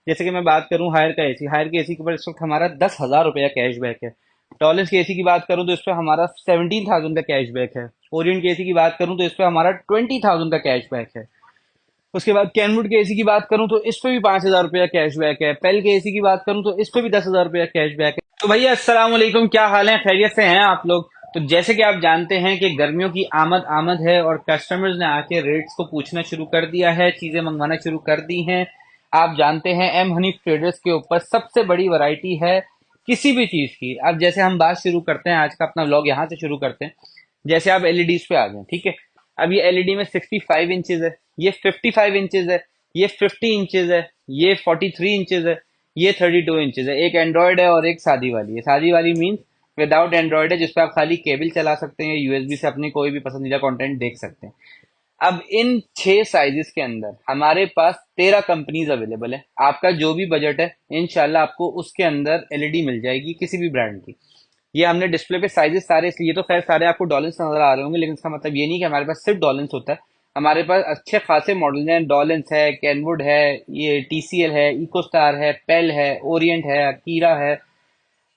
जैसे कि मैं बात करूं हायर का एसी, हायर के एसी के ऊपर इस वक्त हमारा 10,000 रुपये का कैशबैक है। टॉलेंस के एसी की बात करूं तो इस पर हमारा 17,000 का कैशबैक है। ओरियंट के एसी की बात करूं तो इस पर हमारा 20,000 का कैशबैक है। उसके बाद कैनवुड के एसी की बात करूं तो इस पे भी 5,000 रुपया कैशबैक है। पेल के एसी की बात करूं तो इस पे भी 10,000 रुपया कैशबैक है। तो भैया अस्सलाम वालेकुम, क्या हाल है? खैरियत से हैं आप लोग? तो जैसे कि आप जानते हैं कि गर्मियों की आमद आमद है और कस्टमर्स ने आके रेट्स को पूछना शुरू कर दिया है, चीजें मंगवाना शुरू कर दी हैं। आप जानते हैं एम हनी ट्रेडर्स के ऊपर सबसे बड़ी वैरायटी है किसी भी चीज की। अब जैसे हम बात शुरू करते हैं, आज का अपना व्लॉग यहाँ से शुरू करते हैं। जैसे आप एलईडीज पे आ जाएं, ठीक है। अब ये एलईडी में 65 इंचेस है, ये 55 इंचेस है, ये 50 इंचेस है, ये 43 इंचेस है, ये 32 इंचेस है। एक एंड्रॉयड है और एक सादी वाली है। सादी वाली मीन्स विदाउट एंड्रॉयड है, जिसपे आप खाली केबल चला सकते हैं, यूएसबी से अपने कोई भी पसंदीदा कंटेंट देख सकते हैं। अब इन 6 साइजेस के अंदर हमारे पास 13 कंपनीज अवेलेबल है। आपका जो भी बजट है इनशाला आपको उसके अंदर एलईडी मिल जाएगी किसी भी ब्रांड की। ये हमने डिस्प्ले पे साइजेस सारे, इसलिए तो खैर सारे आपको डॉलेंस नजर आ रहे होंगे, लेकिन इसका मतलब ये नहीं कि हमारे पास सिर्फ डॉलेंस होता है। हमारे पास अच्छे खासे मॉडल हैं। डॉलेंस है, कैनवुड है, ये टीसीएल है, इकोस्टार है, पेल है, ओरिएंट है, अकीरा है,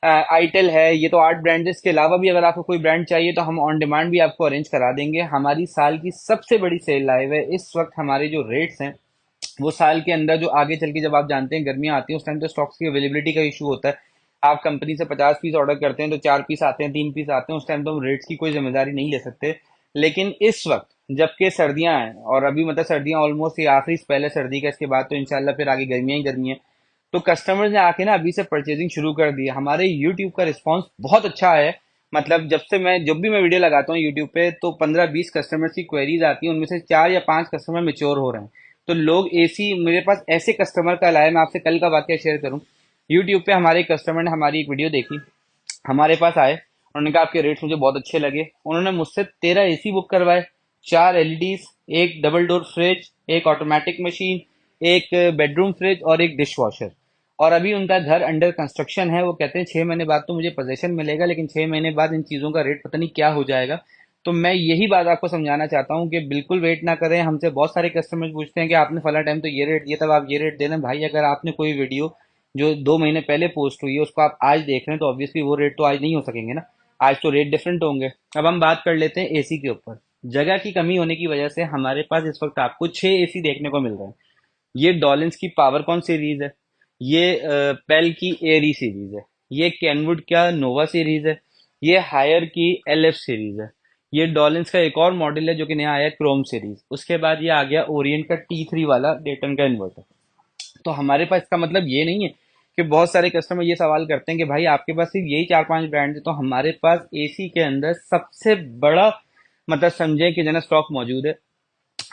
आईटेल है। ये तो 8 ब्रांड है। इसके अलावा भी अगर आपको कोई ब्रांड चाहिए तो हम ऑन डिमांड भी आपको अरेंज करा देंगे। हमारी साल की सबसे बड़ी सेल लाइव है इस वक्त। हमारे जो रेट्स हैं वो साल के अंदर जो आगे चल के, जब आप जानते हैं गर्मियां आती हैं उस टाइम तो स्टॉक्स की अवेलेबिलिटी का इशू होता है। आप कंपनी से 50 पीस ऑर्डर करते हैं तो 4 पीस आते हैं, 3 पीस आते हैं, उस टाइम तो हम रेट्स की कोई जिम्मेदारी नहीं ले सकते। लेकिन इस वक्त जबकि सर्दियां हैं और अभी मतलब सर्दियां ऑलमोस्ट ये आखिरी पहले सर्दी का, इसके बाद तो इंशाल्लाह फिर आगे गर्मियां ही गर्मी है। तो कस्टमर्स ने आके ना अभी से परचेजिंग शुरू कर दी है। हमारे यूट्यूब का रिस्पॉन्स बहुत अच्छा है। मतलब जब भी मैं वीडियो लगाता हूँ यूट्यूब पे तो 15-20 कस्टमर्स की क्वेरीज आती हैं, उनमें से 4 या 5 कस्टमर मेच्योर हो रहे हैं। तो लोग एसी मेरे पास ऐसे कस्टमर का लाया। मैं आपसे कल का वाकया शेयर करूं। यूट्यूब पे हमारे कस्टमर ने हमारी एक वीडियो देखी, हमारे पास आए, उन्होंने कहा आपके रेट्स मुझे बहुत अच्छे लगे। उन्होंने मुझसे 13 एसी बुक करवाए, 4 एलईडीज, एक डबल डोर फ्रिज, एक ऑटोमेटिक मशीन, एक बेडरूम फ्रिज और एक डिश वॉशर। और अभी उनका घर अंडर कंस्ट्रक्शन है। वो कहते हैं 6 महीने बाद तो मुझे पोजेशन मिलेगा, लेकिन 6 महीने बाद इन चीज़ों का रेट पता नहीं क्या हो जाएगा। तो मैं यही बात आपको समझाना चाहता हूँ कि बिल्कुल वेट ना करें। हमसे बहुत सारे कस्टमर्स पूछते हैं कि आपने फला टाइम तो ये रेट दिया, तब आप ये रेट दे रहे हैं। भाई अगर आपने कोई वीडियो जो 2 महीने पहले पोस्ट हुई है उसको आप आज देख रहे हैं तो ऑब्वियसली वो रेट तो आज नहीं हो सकेंगे ना। आज तो रेट डिफरेंट होंगे। अब हम बात कर लेते हैं एसी के ऊपर। जगह की कमी होने की वजह से हमारे पास इस वक्त आपको 6 एसी देखने को मिल रहे हैं। ये डॉलिंस की पावरकॉन सीरीज है, ये पेल की एरी सीरीज है, ये कैनवुड का नोवा सीरीज है, ये हायर की एलएफ सीरीज है। ये डॉलिंस का एक और मॉडल है जो कि नया आया है, क्रोम सीरीज। उसके बाद ये आ गया ओरिएंट का T3 वाला डेटन का इन्वर्टर। तो हमारे पास, इसका मतलब ये नहीं है कि बहुत सारे कस्टमर ये सवाल करते हैं कि भाई आपके पास सिर्फ यही 4-5 ब्रांड है। तो हमारे पास एसी के अंदर सबसे बड़ा मतलब समझे कि जना स्टॉक मौजूद है।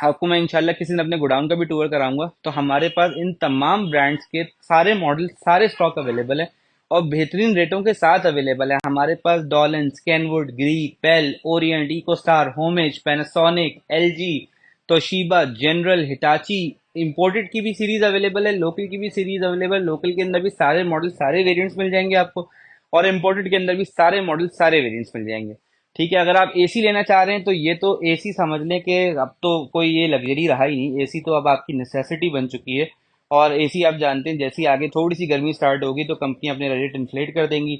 आपको मैं इंशाल्लाह किसी दिन अपने गोडाउन का भी टूर कराऊंगा। तो हमारे पास इन तमाम ब्रांड्स के सारे मॉडल, सारे स्टॉक अवेलेबल है और बेहतरीन रेटों के साथ अवेलेबल है। हमारे पास Dawlance, Kenwood, Gree, PEL, Orient, Ecostar, Homage, Panasonic, LG, Toshiba, General, Hitachi, imported की भी सीरीज अवेलेबल है, लोकल की भी सीरीज अवेलेबल। लोकल के अंदर भी सारे मॉडल, सारे वेरिएंट्स मिल जाएंगे आपको, और इम्पोर्टेड के अंदर भी सारे मॉडल, सारे वेरिएंट्स मिल जाएंगे। ठीक है। अगर आप एसी लेना चाह रहे हैं तो ये तो एसी समझ लें कि अब तो कोई ये लग्जरी रहा ही नहीं। एसी तो अब आपकी नेसेसिटी बन चुकी है। और एसी आप जानते हैं जैसी आगे थोड़ी सी गर्मी स्टार्ट होगी तो कंपनी अपने रेट इन्फ्लेट कर देंगी,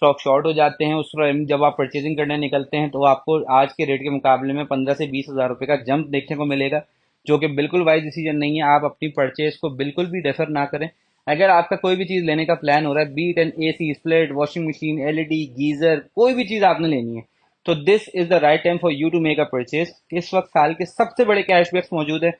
स्टॉक शॉर्ट हो जाते हैं। उस टाइम जब आप परचेजिंग करने निकलते हैं तो आपको आज के रेट के मुकाबले में 15 से 20 हज़ार रुपये का जंप देखने को मिलेगा, जो कि बिल्कुल वाइज डिसीजन नहीं है। आप अपनी परचेज को बिल्कुल भी डेफर ना करें। अगर आपका कोई भी चीज़ लेने का प्लान हो रहा है, beat and AC, split, washing machine, LED, geyser, कोई भी चीज़ आपने लेनी है, तो this is the right time for you to make a purchase. इस वक्त साल के सबसे बड़े कैशबैक्स मौजूद है।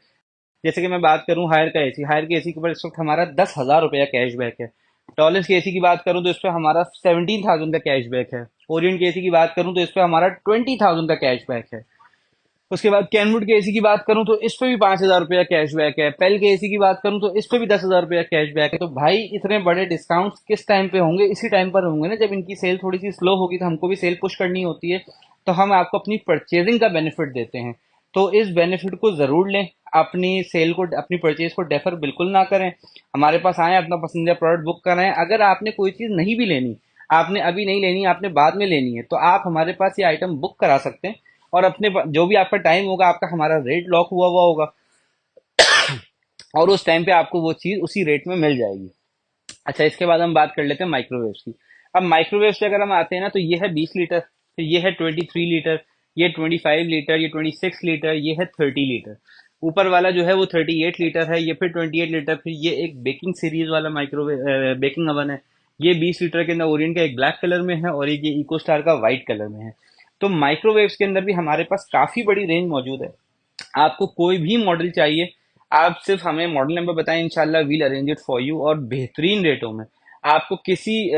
जैसे कि मैं बात करूं हायर का एसी, हायर के एसी के ऊपर इस वक्त हमारा 10,000 रुपया कैशबैक है। टॉलेंस के एसी की बात करूं तो इस पर हमारा 17,000 का कैशबैक है। ओरियंट के एसी की बात करूं तो इस पर हमारा 20,000 का कैशबैक है। उसके बाद कैनवुड के एसी की बात करूं तो इस पे भी 5,000 रुपया कैशबैक है। पेल के एसी की बात करूं तो इस पे भी 10,000 रुपया कैशबैक है। तो भाई इतने बड़े डिस्काउंट्स किस टाइम पे होंगे? इसी टाइम पर होंगे ना जब इनकी सेल थोड़ी सी स्लो होगी, तो हमको भी सेल पुश करनी होती है। तो हम आपको अपनी परचेजिंग का बेनिफिट देते हैं, तो इस बेनिफिट को जरूर लें। अपनी सेल को, अपनी परचेज को डेफर बिल्कुल ना करें। हमारे पास आए, अपना पसंदीदा प्रोडक्ट बुक कराएं। अगर आपने कोई चीज़ नहीं भी लेनी, आपने अभी नहीं लेनी, आपने बाद में लेनी है, तो आप हमारे पास ये आइटम बुक करा सकते हैं। और अपने जो भी आपका टाइम होगा, आपका हमारा रेट लॉक हुआ हुआ होगा। और उस टाइम पे आपको वो चीज़ उसी रेट में मिल जाएगी। अच्छा, इसके बाद हम बात कर लेते हैं माइक्रोवेव्स की। अब माइक्रोवेव से अगर हम आते हैं ना, तो ये है 20 लीटर, फिर ये है 23 लीटर, ये 25 लीटर, ये 26 लीटर, ये है 30 लीटर। ऊपर वाला जो है वो 38 लीटर है, ये फिर 28 लीटर, फिर ये एक बेकिंग सीरीज वाला माइक्रोवेव बेकिंग ओवन है। ये 20 लीटर के अंदर ओरियंट का एक ब्लैक कलर में है और एक ये इको स्टार का व्हाइट कलर में है। तो माइक्रोवेव्स के अंदर भी हमारे पास काफी बड़ी रेंज मौजूद है। आपको कोई भी मॉडल चाहिए, आप सिर्फ हमें मॉडल नंबर बताएं, इंशाल्लाह we'll arrange it for you, और बेहतरीन रेटों में। आपको किसी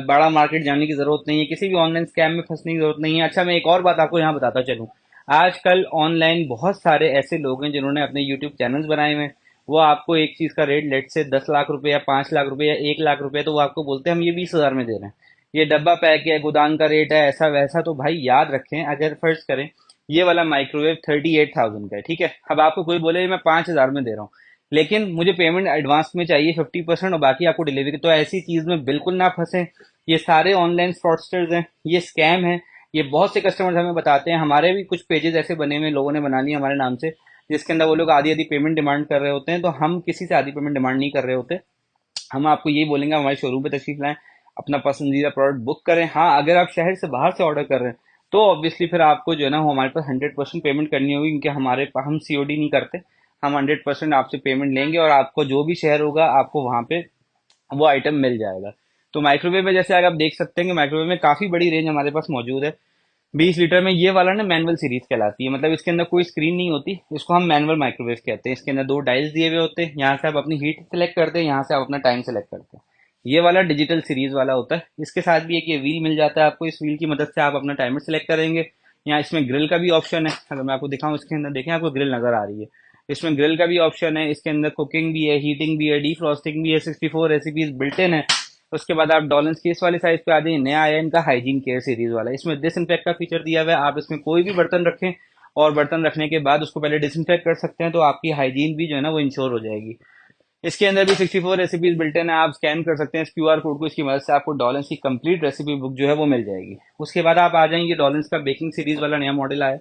बड़ा मार्केट जाने की जरूरत नहीं है, किसी भी ऑनलाइन स्कैम में फंसने की जरूरत नहीं है। अच्छा, मैं एक और बात आपको यहाँ बताता चलूँ। आजकल ऑनलाइन बहुत सारे ऐसे लोग हैं जिन्होंने अपने यूट्यूब चैनल्स बनाए हुए हैं। वो आपको एक चीज का रेट लेट से 10 लाख रुपए या 5 लाख रुपए या 1 लाख रुपए, तो वो आपको बोलते हैं हम ये 20 हजार में दे रहे हैं, ये डब्बा पैक है, गोदान का रेट है, ऐसा वैसा। तो भाई याद रखें, अगर फर्ज करें ये वाला माइक्रोवेव 38,000 का है, ठीक है, अब आपको कोई बोले मैं 5 हजार में दे रहा हूँ, लेकिन मुझे पेमेंट एडवांस में चाहिए 50% और बाकी आपको डिलीवरी, तो ऐसी चीज में बिल्कुल ना फंसे। ये सारे ऑनलाइन फ्रॉडस्टर्स हैं, ये स्कैम है। ये बहुत से कस्टमर्स हमें बताते हैं, हमारे भी कुछ पेजेस ऐसे बने हुए लोगों ने बना लिए हमारे नाम से, जिसके अंदर वो लोग आधी आधी पेमेंट डिमांड कर रहे होते हैं। तो हम किसी से आधी पेमेंट डिमांड नहीं कर रहे होते। हम आपको यही बोलेंगे हमारे शोरूम पे तशरीफ लाएं, अपना पसंदीदा प्रोडक्ट बुक करें। हाँ, अगर आप शहर से बाहर से ऑर्डर कर रहे हैं तो ऑब्वियसली फिर आपको जो है ना वो हमारे पास 100% पेमेंट करनी होगी, क्योंकि हम सीओडी नहीं करते। हम 100% आपसे पेमेंट लेंगे और आपको जो भी शहर होगा आपको वहां पे वो आइटम मिल जाएगा। तो माइक्रोवेव में जैसे अगर आप देख सकते हैं कि माइक्रोवेव में काफी बड़ी रेंज हमारे पास मौजूद है। 20 लीटर में ये वाला ना मैनुअल सीरीज कहलाती है, मतलब इसके अंदर कोई स्क्रीन नहीं होती, इसको हम मैनुअल माइक्रोवेव कहते हैं। इसके अंदर दो डायल्स दिए हुए होते हैं, यहाँ से आप अपनी हीट सेलेक्ट करते हैं, यहाँ से आप अपना टाइम सेलेक्ट करते हैं। ये वाला डिजिटल सीरीज वाला होता है। इसके साथ भी एक ये व्हील मिल जाता है आपको, इस व्हील की मदद से आप अपना टाइमर सेलेक्ट करेंगे। यहाँ इसमें ग्रिल का भी ऑप्शन है, अगर मैं आपको दिखाऊं इसके अंदर देखें आपको ग्रिल नजर आ रही है। इसमें ग्रिल का भी ऑप्शन है, इसके अंदर कुकिंग भी है, हीटिंग भी है, डीफ्रॉस्टिंग भी है, 64 रेसिपीज बिल्ट इन है। उसके बाद आप डॉलेंस की इस वाले साइज पे आ जाइए, नया आया है इनका हाइजीन केयर सीरीज वाला, इसमें डिसइंफेक्ट का फीचर दिया हुआ है। आप इसमें कोई भी बर्तन रखें और बर्तन रखने के बाद उसको पहले डिसइंफेक्ट कर सकते हैं, तो आपकी हाइजीन भी जो है ना वो इंश्योर हो जाएगी। इसके अंदर भी 64 रेसिपीज बिल्ट इन है, आप स्कैन कर सकते हैं इस क्यूआर कोड को, इसकी मदद से आपको डॉलेंस की कंप्लीट रेसिपी बुक जो है वो मिल जाएगी। उसके बाद आप आ जाएंगे डॉलेंस का बेकिंग सीरीज वाला नया मॉडल आया,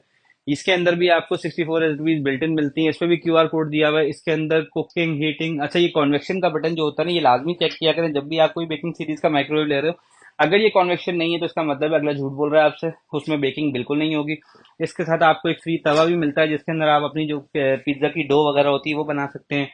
इसके अंदर भी आपको 64 रेसिपीज बिल्ट इन मिलती हैं, इस पर भी क्यूआर कोड दिया हुआ है। इसके अंदर कुकिंग, हीटिंग, अच्छा ये कॉन्वेक्शन का बटन जो होता है ना, ये लाजमी चेक किया करें जब भी आप कोई बेकिंग सीरीज का माइक्रोवेव ले रहे हो। अगर ये कॉन्वेक्शन नहीं है तो इसका मतलब है अगला झूठ बोल रहा है आपसे, उसमें बेकिंग बिल्कुल नहीं होगी। इसके साथ आपको एक फ्री तवा भी मिलता है, जिसके अंदर आप अपनी जो पिज्जा की डो वगैरह होती है वो बना सकते हैं।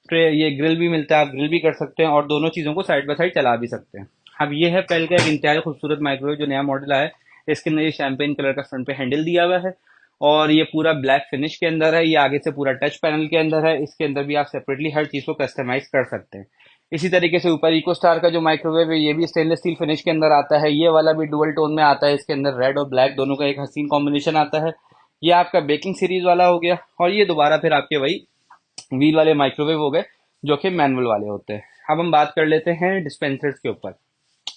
फिर ये ग्रिल भी मिलता है, आप ग्रिल भी कर सकते हैं और दोनों चीज़ों को साइड बाय साइड चला भी सकते हैं। अब ये है पहले का एक इंतहाई खूबसूरत माइक्रोवेव जो नया मॉडल आया है। इसके अंदर ये शैम्पेन कलर का फ्रंट पे हैंडल दिया हुआ है और ये पूरा ब्लैक फिनिश के अंदर है। ये आगे से पूरा टच पैनल के अंदर है। इसके अंदर भी आप सेपरेटली हर चीज़ को कस्टमाइज कर सकते हैं। इसी तरीके से ऊपर इको स्टार का जो माइक्रोवेव है ये भी स्टेनलेस स्टील फिनिश के अंदर आता है। ये वाला भी डुअल टोन में आता है, इसके अंदर रेड और ब्लैक दोनों का एक हसीन कॉम्बिनेशन आता है। ये आपका बेकिंग सीरीज वाला हो गया और ये दोबारा फिर आपके वही व्हील वाले माइक्रोवेव हो गए जो कि मैनुअल वाले होते हैं। अब हम बात कर लेते हैं डिस्पेंसर्स के ऊपर।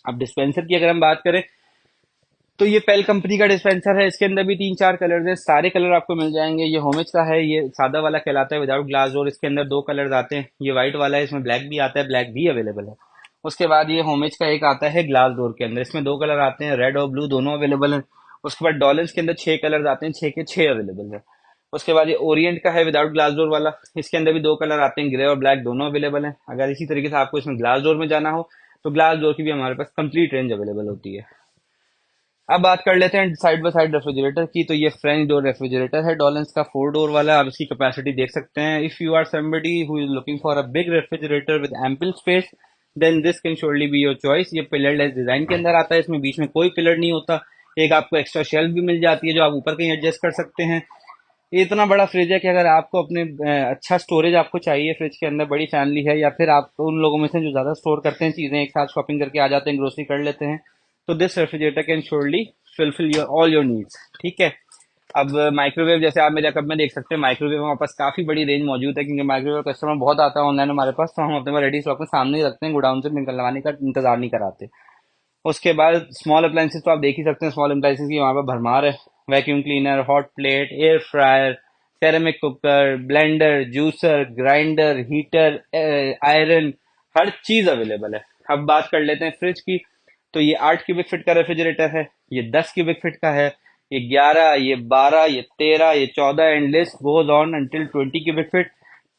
अब डिस्पेंसर की अगर हम बात करें तो ये पेल कंपनी का डिस्पेंसर है। इसके अंदर भी तीन चार कलर्स हैं, सारे कलर आपको मिल जाएंगे। ये होमिज का है, ये सादा वाला कहलाता है विदाउट ग्लास डोर। इसके अंदर दो कलर्स आते हैं, ये व्हाइट वाला है, इसमें ब्लैक भी आता है, ब्लैक भी अवेलेबल है। उसके बाद ये होमिज का एक आता है ग्लास डोर के अंदर, इसमें दो कलर आते हैं, रेड और ब्लू दोनों अवेलेबल हैं। उसके बाद डॉलर्स के अंदर छह कलर्स आते हैं, छह के छह अवेलेबल है। उसके बाद ये ओरिएंट का है विदाउट ग्लास डोर वाला, इसके अंदर भी दो कलर आते हैं, ग्रे और ब्लैक दोनों अवेलेबल हैं। अगर इसी तरीके से आपको इसमें ग्लास डोर में जाना हो तो ग्लास डोर की भी हमारे पास कंप्लीट रेंज अवेलेबल होती है। अब बात कर लेते हैं साइड बाय साइड रेफ्रिजरेटर की। तो ये फ्रेंच डोर रेफ्रिजरेटर है डॉलेंस का, 4 डोर वाला। आप इसकी कैपेसिटी देख सकते हैं। If you are somebody who is looking for a big refrigerator with ample space, then this can surely be your choice. ये पिलर लेस डिजाइन के अंदर आता है, इसमें बीच में कोई पिलर नहीं होता। एक आपको एक्स्ट्रा शेल्फ भी मिल जाती है जो आप ऊपर कहीं एडजस्ट कर सकते हैं। ये इतना बड़ा फ्रिज है कि अगर आपको अपने अच्छा स्टोरेज आपको चाहिए फ्रिज के अंदर, बड़ी फैमिली है या फिर आप उन लोगों में से जो ज्यादा स्टोर करते हैं चीजें, एक साथ शॉपिंग करके आ जाते हैं, ग्रोसरी कर लेते हैं, तो this refrigerator can surely fulfil your all your needs. ठीक है। अब माइक्रोवेव जैसे आप मेरे कब में देख सकते हैं, माइक्रोवेव हमारे पास काफी बड़ी रेंज मौजूद है, क्योंकि माइक्रोवेव कस्टमर बहुत आता है ऑनलाइन हमारे पास, तो हम अपने पास रेडी स्टॉक में सामने ही रखते हैं, गोडाउन से निकलवाने का इंतजार नहीं कराते। उसके बाद स्मॉल अप्लायंसेस तो आप देख ही सकते हैं, स्मॉल अप्लायंसेस की वहाँ पे भरमार है। Vacuum cleaner, hot plate, air fryer, ceramic cooker, blender, juicer, grinder, heater, iron, हर चीज अवेलेबल है। अब बात कर लेते हैं फ्रिज की। तो ये 8 क्यूबिक फीट का रेफ्रिजरेटर है, ये 10 क्यूबिक फीट का है, ये 11, ये 12, ये 13, ये 14 and list goes on until 20 cubic feet.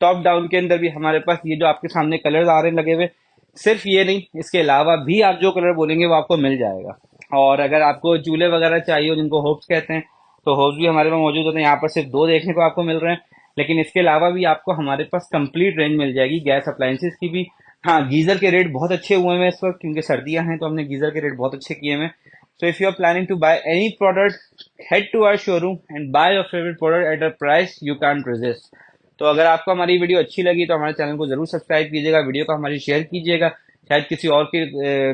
Top down के अंदर भी हमारे पास ये जो आपके सामने कलर्स आ रहे हैं लगे हुए, सिर्फ ये नहीं, इसके अलावा भी आप जो कलर बोलेंगे वो आपको मिल जाएगा। और अगर आपको चूल्हे वगैरह चाहिए हो जिनको होप्स कहते हैं, तो होप्स भी हमारे पास मौजूद होते हैं। यहाँ पर सिर्फ दो देखने को आपको मिल रहे हैं, लेकिन इसके अलावा भी आपको हमारे पास कंप्लीट रेंज मिल जाएगी गैस अप्लायंसेस की भी। हाँ, गीजर के रेट बहुत अच्छे हुए हैं इस वक्त, क्योंकि सर्दियां हैं तो हमने गीजर के रेट बहुत अच्छे किए हुए हैं। So if you are planning to buy any product, head to our showroom and buy your favourite product at a price you can resist. तो अगर आपको हमारी वीडियो अच्छी लगी तो हमारे चैनल को जरूर सब्सक्राइब कीजिएगा, वीडियो को हमारी शेयर कीजिएगा, शायद किसी और की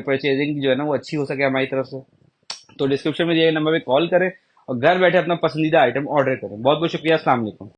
परचेजिंग जो है ना वो अच्छी हो सके हमारी तरफ से। तो डिस्क्रिप्शन में दिए गए नंबर पे कॉल करें और घर बैठे अपना पसंदीदा आइटम ऑर्डर करें। बहुत बहुत शुक्रिया, अस्सलाम वालेकुम।